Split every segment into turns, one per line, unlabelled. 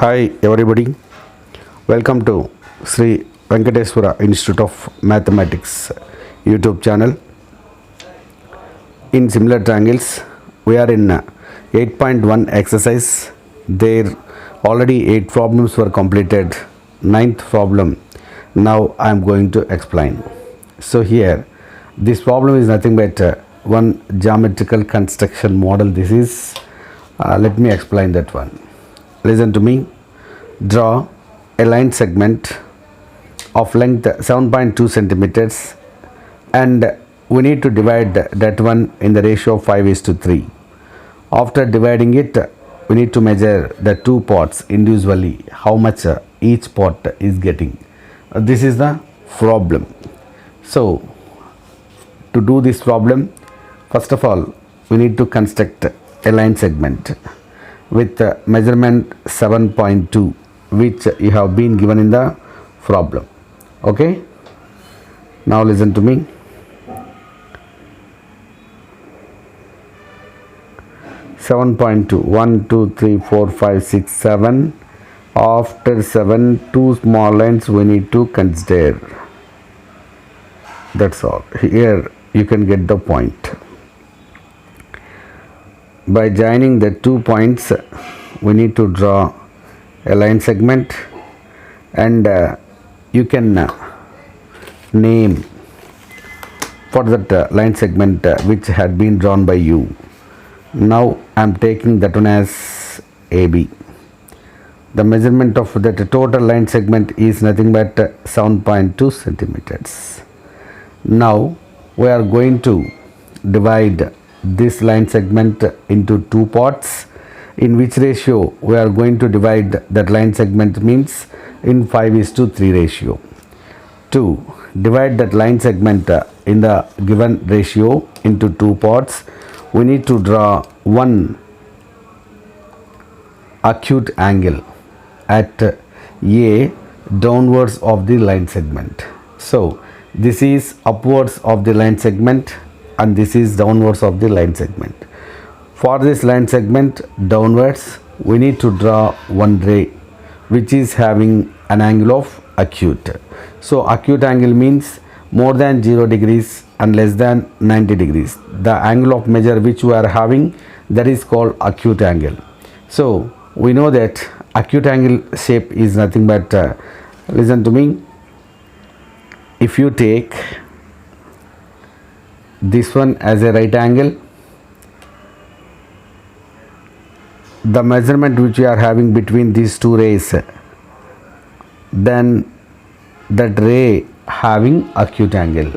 Hi everybody, welcome to Sri Venkateswara Institute of Mathematics YouTube channel. In similar triangles, we are in 8.1 exercise. There already 8 problems were completed. 9th problem now I am going to explain. So here this problem is nothing but one geometrical construction model. This is let me explain that one. Listen to me. Draw a line segment of length 7.2 centimeters and we need to divide that one in the ratio of 5:3. After dividing it, we need to measure the two parts individually, how much each part is getting. This is the problem. So to do this problem, first of all we need to construct a line segment with measurement 7.2, which you have been given in the problem. Okay, now listen to me. Seven point two, 1, 2, 3, 4, 5, 6, 7. After 7, two small lines we need to consider. That's all. Here you can get the point. By joining the 2 points, we need to draw a line segment, and you can name for that line segment which had been drawn by you. Now I am taking that one as AB. The measurement of that total line segment is nothing but 7.2 centimeters. Now we are going to divide this line segment into 2 parts. In which ratio we are going to divide that line segment means in 5:3 ratio. To divide that line segment in the given ratio into 2 parts, we need to draw one acute angle at A downwards of the line segment. So this is upwards of the line segment and this is downwards of the line segment. For this line segment downwards, we need to draw one ray which is having an angle of acute. So acute angle means more than 0 degrees and less than 90 degrees. The angle of measure which we are having, that is called acute angle. So we know that acute angle shape is nothing but listen to me. If you take this one as a right angle, the measurement which we are having between these two rays, then that ray having acute angle.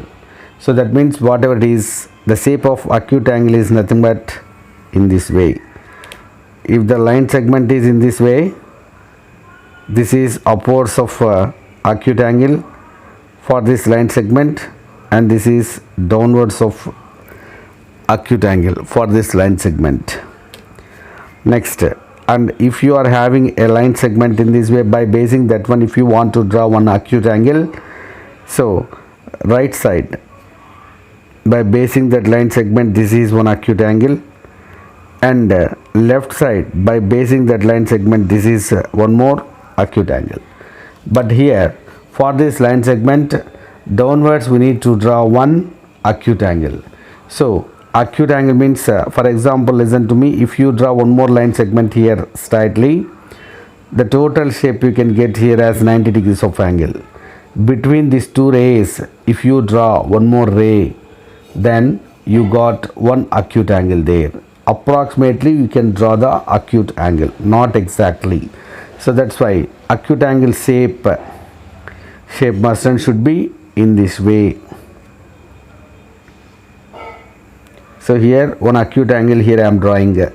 So that means whatever it is, the shape of acute angle is nothing but in this way. If the line segment is in this way, this is upwards of acute angle for this line segment, and this is downwards of acute angle for this line segment. Next, and if you are having a line segment in this way, by basing that one, if you want to draw one acute angle, so right side, by basing that line segment, this is one acute angle, and left side, by basing that line segment, this is one more acute angle. But here for this line segment downwards, we need to draw one acute angle. So acute angle means for example, listen to me, if you draw one more line segment here straightly, the total shape you can get here as 90 degrees of angle. Between these two rays, if you draw one more ray, then you got one acute angle there. Approximately you can draw the acute angle, not exactly. So that's why acute angle shape must and should be in this way. So here one acute angle, here I am drawing the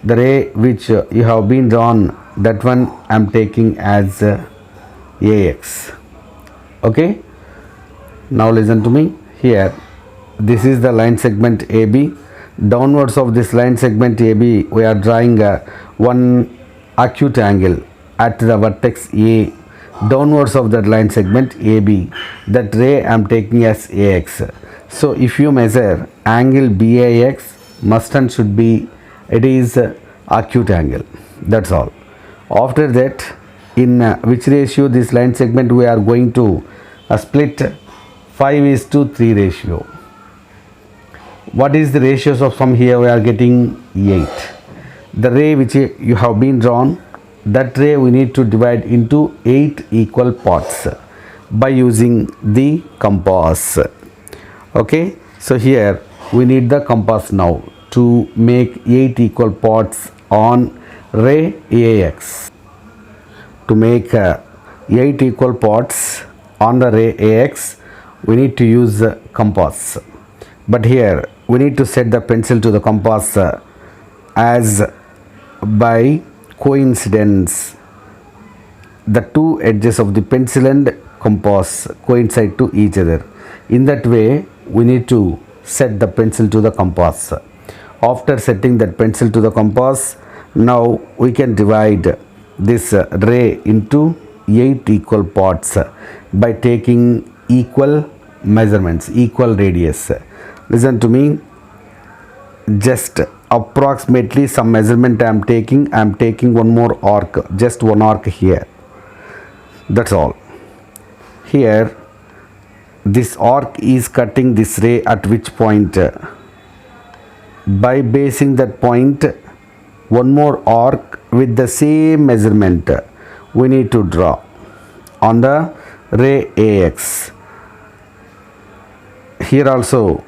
ray which you have been drawn, that one I am taking as AX. Okay, now listen to me. Here this is the line segment AB. Downwards of this line segment AB, we are drawing one acute angle at the vertex A. Downwards of that line segment AB, that ray I am taking as AX. So if you measure angle BAX, must and should be, it is acute angle. That's all. After that, in which ratio this line segment we are going to split? 5:3 ratio. What is the ratios of sum here? We are getting 8. The ray which you have been drawn, that ray we need to divide into 8 equal parts by using the compass. Okay, so here we need the compass now to make 8 equal parts on ray AX. To make 8 equal parts on the ray AX, we need to use the compass. But here we need to set the pencil to the compass as by coincidence the two edges of the pencil and compass coincide to each other. In that way we need to set the pencil to the compass. After setting that pencil to the compass, now we can divide this ray into 8 equal parts by taking equal measurements, equal radius. Listen to me, just approximately some measurement I am taking one more arc, just one arc here, that's all. Here this arc is cutting this ray at which point? By basing that point, one more arc with the same measurement we need to draw on the ray AX. Here also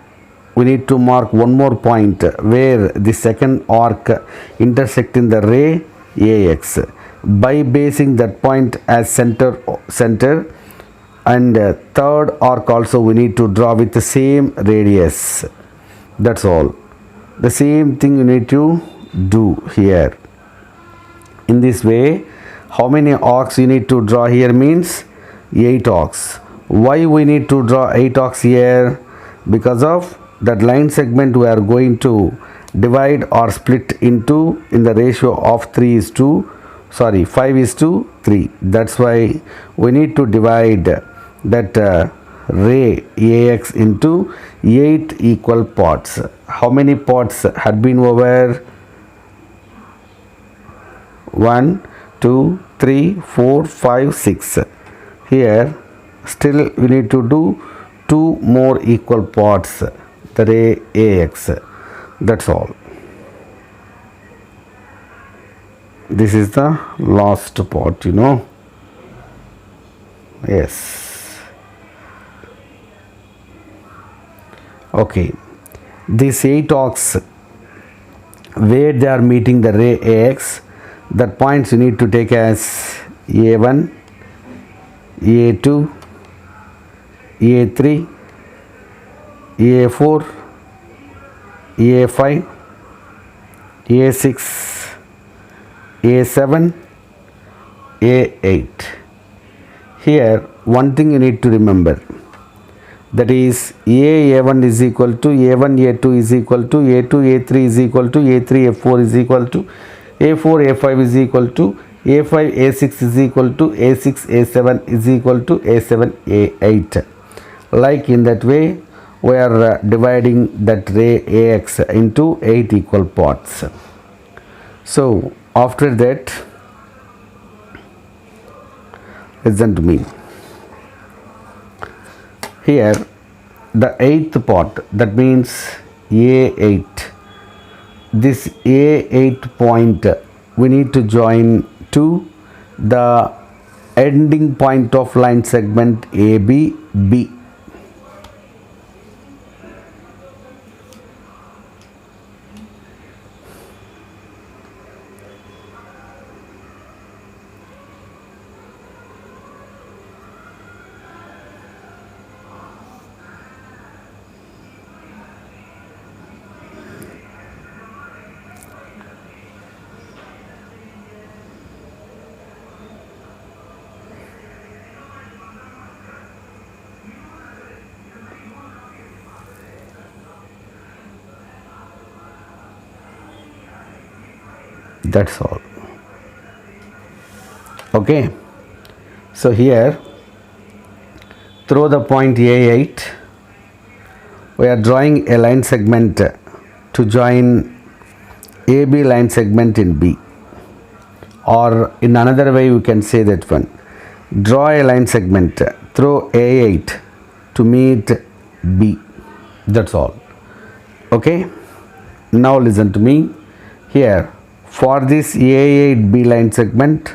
we need to mark one more point where the second arc intersecting the ray AX. By basing that point as center, and third arc also we need to draw with the same radius. That's all. The same thing you need to do here. In this way, how many arcs you need to draw here means 8 arcs. Why we need to draw 8 arcs here? Because of that line segment we are going to divide or split into in the ratio of 5:3. That's why we need to divide that ray AX into 8 equal parts. How many parts had been over? 1, 2, 3, 4, 5, 6. Here still we need to do 2 more equal parts, the ray AX. That's all. This is the last part, you know. Yes. Okay. These 8 arcs where they are meeting the ray AX, that points you need to take as A1, A2, A3, A4, A5, A6, A7, A8. Here one thing you need to remember, that is A1 is equal to A1, A2 is equal to A2, A3 is equal to A3, A4 is equal to A4, A5 is equal to A5, A6 is equal to A6, A7 is equal to A7, A8. Like in that way we are dividing that ray AX into 8 equal parts. So after that, listen to me. Here the 8th part, that means A8. This A8 point we need to join to the ending point of line segment AB, B. That's all. Okay, so here through the point A8 we are drawing a line segment to join AB line segment in B. or in another way we can say that one. Draw a line segment through A8 to meet B. That's all. Okay. Now listen to me. Here, for this A8B line segment,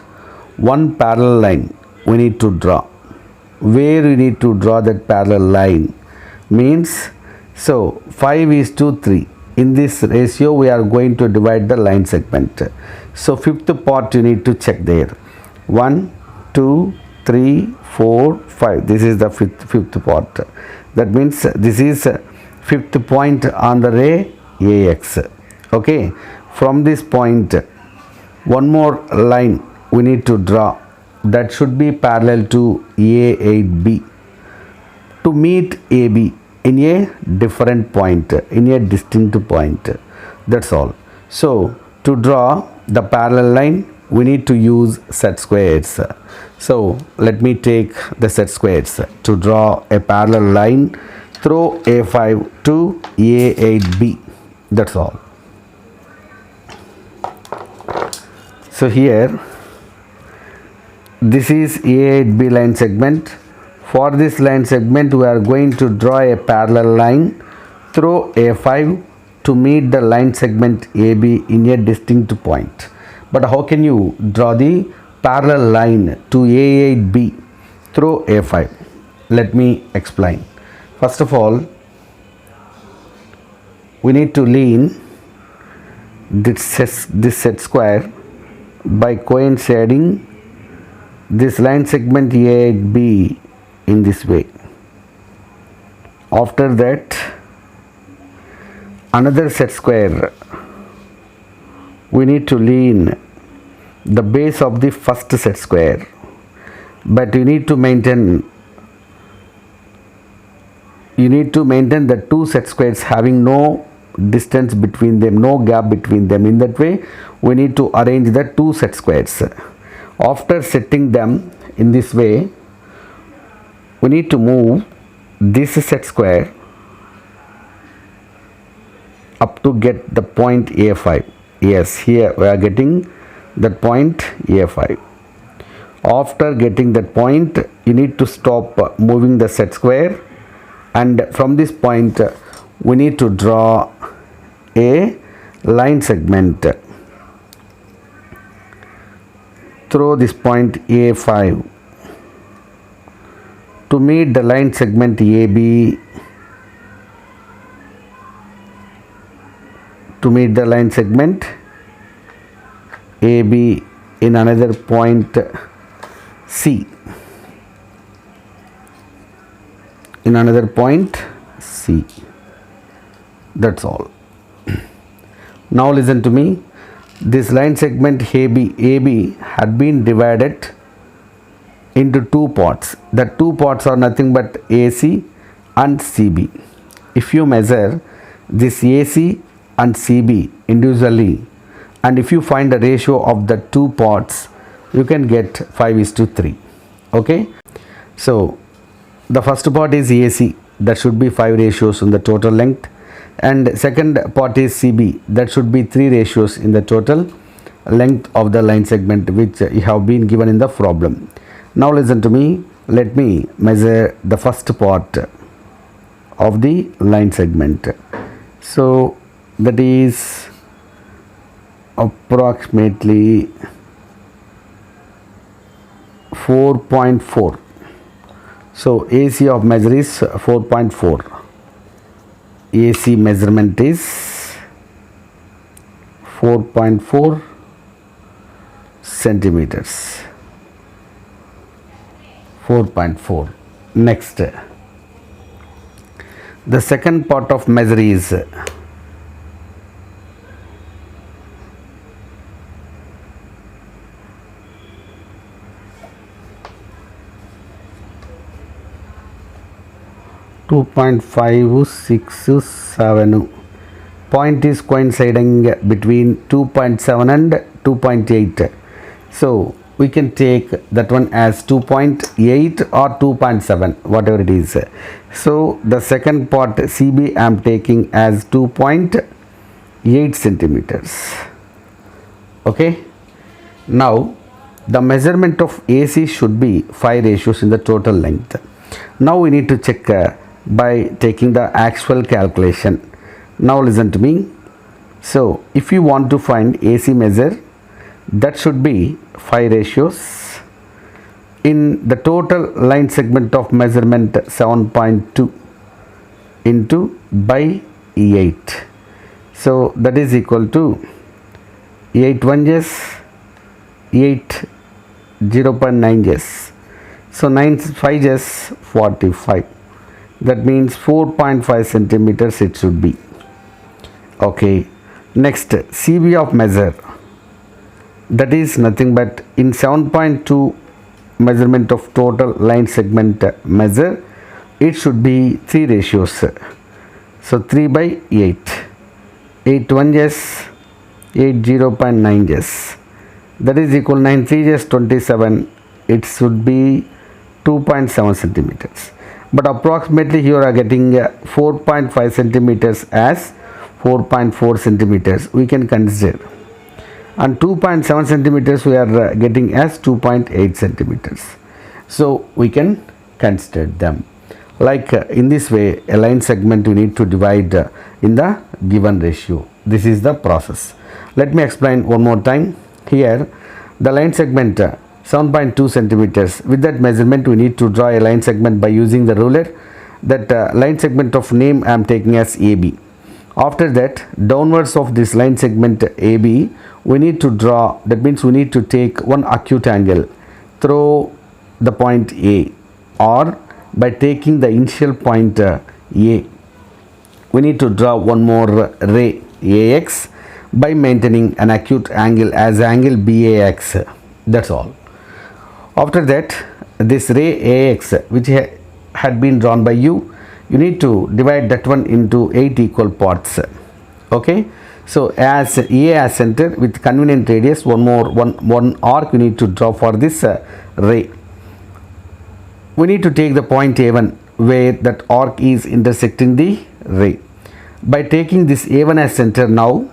one parallel line we need to draw. Where we need to draw that parallel line means, so 5:3. In this ratio we are going to divide the line segment. So fifth part you need to check there. 1, 2, 3, 4, 5. This is the fifth part. That means this is fifth point on the ray AX. Okay. From this point, one more line we need to draw that should be parallel to A8B to meet AB in a different point, in a distinct point. That's all. So to draw the parallel line we need to use set squares. So let me take the set squares to draw a parallel line through A5 to A8B. That's all. So here this is A8B line segment. For this line segment we are going to draw a parallel line through A5 to meet the line segment AB in a distinct point. But how can you draw the parallel line to A8B through A5? Let me explain. First of all, we need to lean this set square by coinciding this line segment A8B in this way. After that, another set square we need to lean the base of the first set square, but you need to maintain the two set squares having no distance between them, no gap between them. In that way we need to arrange the two set squares. After setting them in this way, we need to move this set square up to get the point A5. Yes, here we are getting that point A5. After getting that point, you need to stop moving the set square, and from this point we need to draw a line segment through this point A5 to meet the line segment AB, in another point C. That's all. Now listen to me. This line segment AB had been divided into two parts. The two parts are nothing but AC and CB. If you measure this AC and CB individually, and if you find the ratio of the two parts, you can get 5:3. Okay. So the first part is AC, that should be 5 ratios in the total length, and second part is CB, that should be 3 ratios in the total length of the line segment, which you have been given in the problem. Now listen to me. Let me measure the first part of the line segment. So that is approximately 4.4. So AC of measure is 4.4. AC measurement is 4.4 centimeters. 4.4. Next, the second part of measure is 2.567. Point is coinciding between 2.7 and 2.8. So we can take that one as 2.8 or 2.7, whatever it is. So the second part CB I am taking as 2.8 centimeters. Okay. Now the measurement of AC should be 5 ratios in the total length. Now we need to check by taking the actual calculation. Now listen to me. So if you want to find AC measure, that should be 5 ratios in the total line segment of measurement 7.2 into by 8. So that is equal to 8 1s, 8 0.9s. So 9 5s 45. That means 4.5 centimeters it should be. Okay. Next, CV of measure. That is nothing but in 7.2 measurement of total line segment measure, it should be 3 ratios. So 3 by 8. 8 1s, 8 0.9s. That is equal 9 3s 27. It should be 2.7 centimeters. But approximately here are getting 4.5 centimeters as 4.4 centimeters we can consider, and 2.7 centimeters we are getting as 2.8 centimeters. So we can consider them. Like in this way, a line segment we need to divide in the given ratio. This is the process. Let me explain one more time. Here the line segment 7.2 centimeters. With that measurement we need to draw a line segment by using the ruler. That line segment of name I am taking as AB. After that, downwards of this line segment AB, we need to draw, that means we need to take one acute angle through the point A, or by taking the initial point A, we need to draw one more ray AX by maintaining an acute angle as angle BAX. That's all. After that, this ray AX which had been drawn by you need to divide that one into 8 equal parts. Okay, so as A as center with convenient radius, one arc we need to draw for this ray. We need to take the point A1 where that arc is intersecting the ray. By taking this A1 as center, now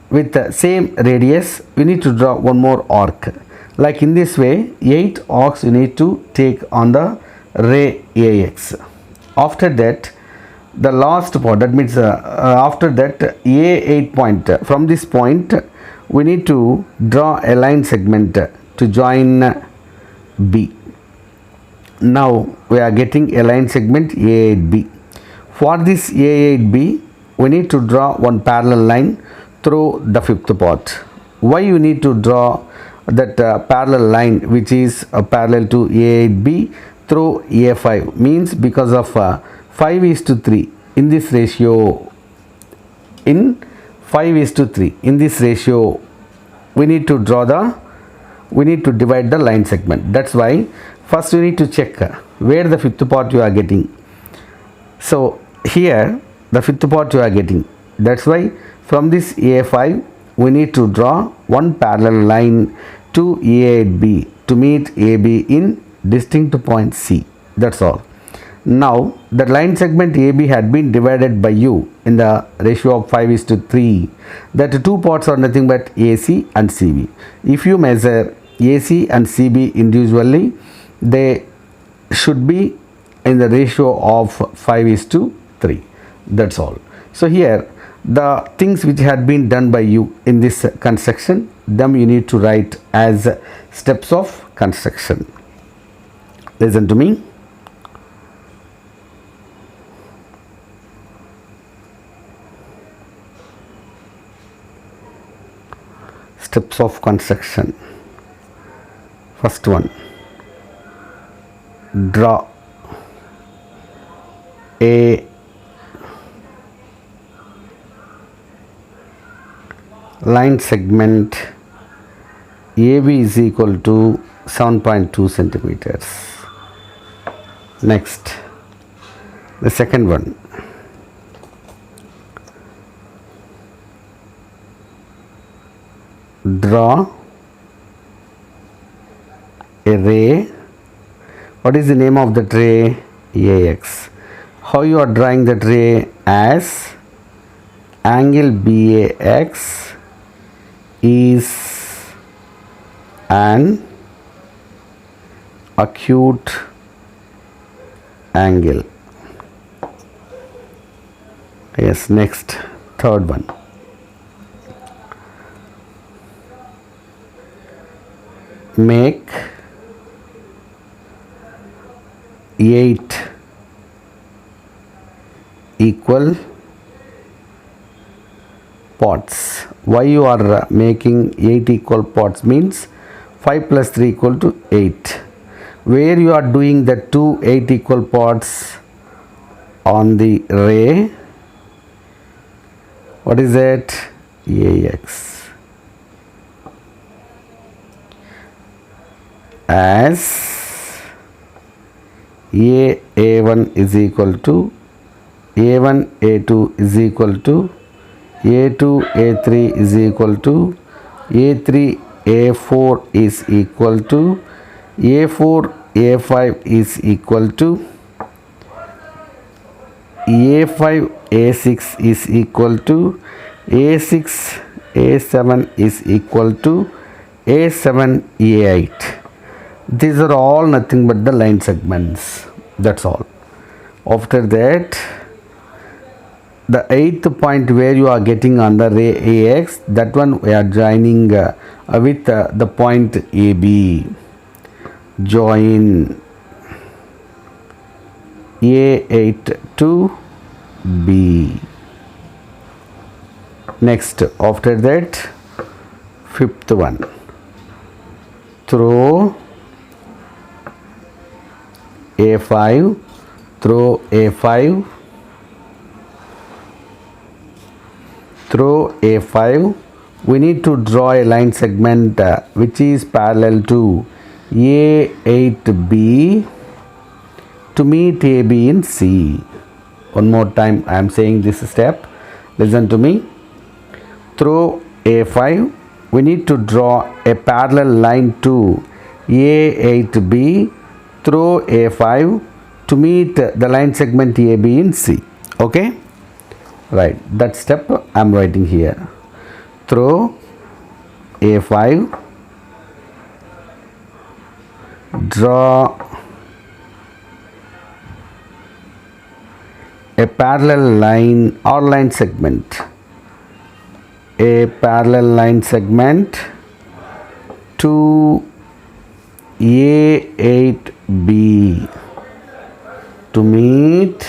with the same radius we need to draw one more arc. Like in this way, 8 arcs you need to take on the ray AX. After that, the last part, that means after that A8 point, from this point we need to draw a line segment to join B. Now we are getting a line segment A8B. For this A8B, we need to draw one parallel line through the fifth part. Why you need to draw that parallel line which is parallel to A8B through A5 means because of 5:3 in this ratio. In 5:3 in this ratio, we need to divide the line segment. That's why first you need to check where the fifth part you are getting. So here the fifth part you are getting. That's why from this A5 we need to draw one parallel line to A8B to meet AB in distinct point C. That's all. Now the line segment AB had been divided by you in the ratio of 5:3. That two parts are nothing but AC and CB. If you measure AC and CB individually, they should be in the ratio of 5:3. That's all. So here the things which had been done by you in this construction, them you need to write as steps of construction. Listen to me. Steps of construction. First one, draw a line segment AB is equal to 7.2 centimeters. Next, the second one, draw a ray. What is the name of that ray? AX. How you are drawing that ray? As angle BAX is an acute angle. Yes, next, third one. Make 8 equal parts. Why you are making 8 equal parts means 5 plus 3 equal to 8. Where you are doing the 2 8 equal parts on the ray, what is it? AX. As A1 is equal to A1 A2 is equal to A2 A3 is equal to A3 A4 is equal to A4 A5 is equal to A5 A6 is equal to A6 A7 is equal to A7 A8. These are all nothing but the line segments. That's all. After that, the eighth point where you are getting on the ray AX, that one we are joining with the point AB. Join A8 to B. Next, after that, fifth one. Throw A5, throw A5, through A5, we need to draw a line segment which is parallel to A8B to meet AB in C. One more time I am saying this step. Listen to me. Through A5, we need to draw a parallel line to A8B through A5 to meet the line segment AB in C. Okay? Right, that step I am writing here. Through A5, draw a parallel line or line segment. A parallel line segment to A8B to meet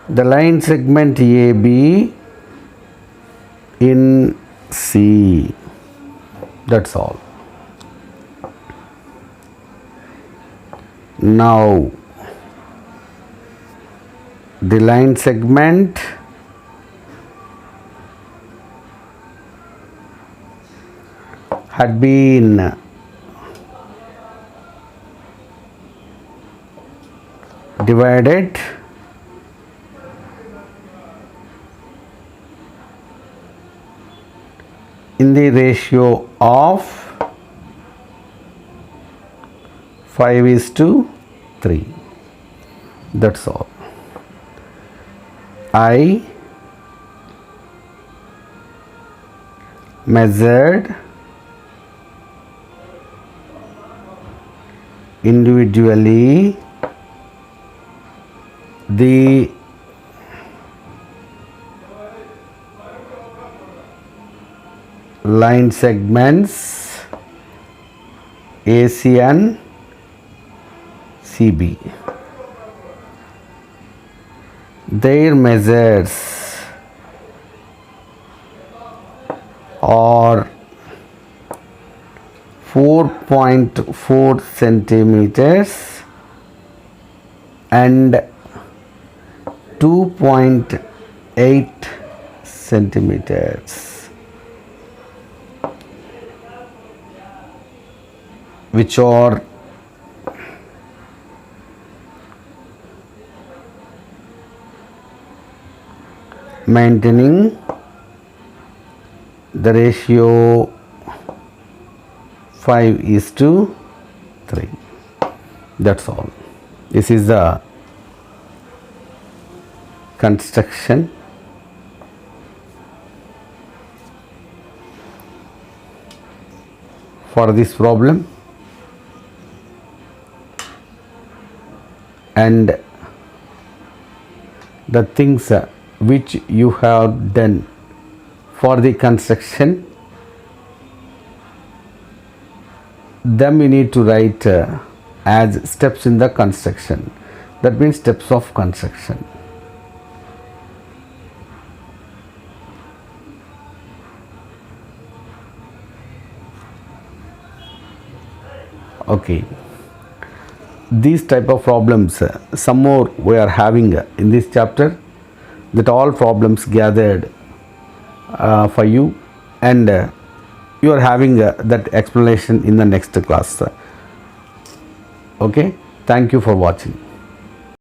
the line segment AB in C. That's all. Now the line segment had been divided in the ratio of 5:3. That's all. I measured individually the line segments AC and CB. Their measures are 4.4 centimeters and 2.8 centimeters, which are maintaining the ratio 5:3. That's all. This is the construction. for this problem, and the things which you have done for the construction, them you need to write as steps in the construction. That means steps of construction. Okay, these type of problems, some more we are having in this chapter, that all problems gathered for you, and you are having that explanation in the next class. Okay, thank you for watching.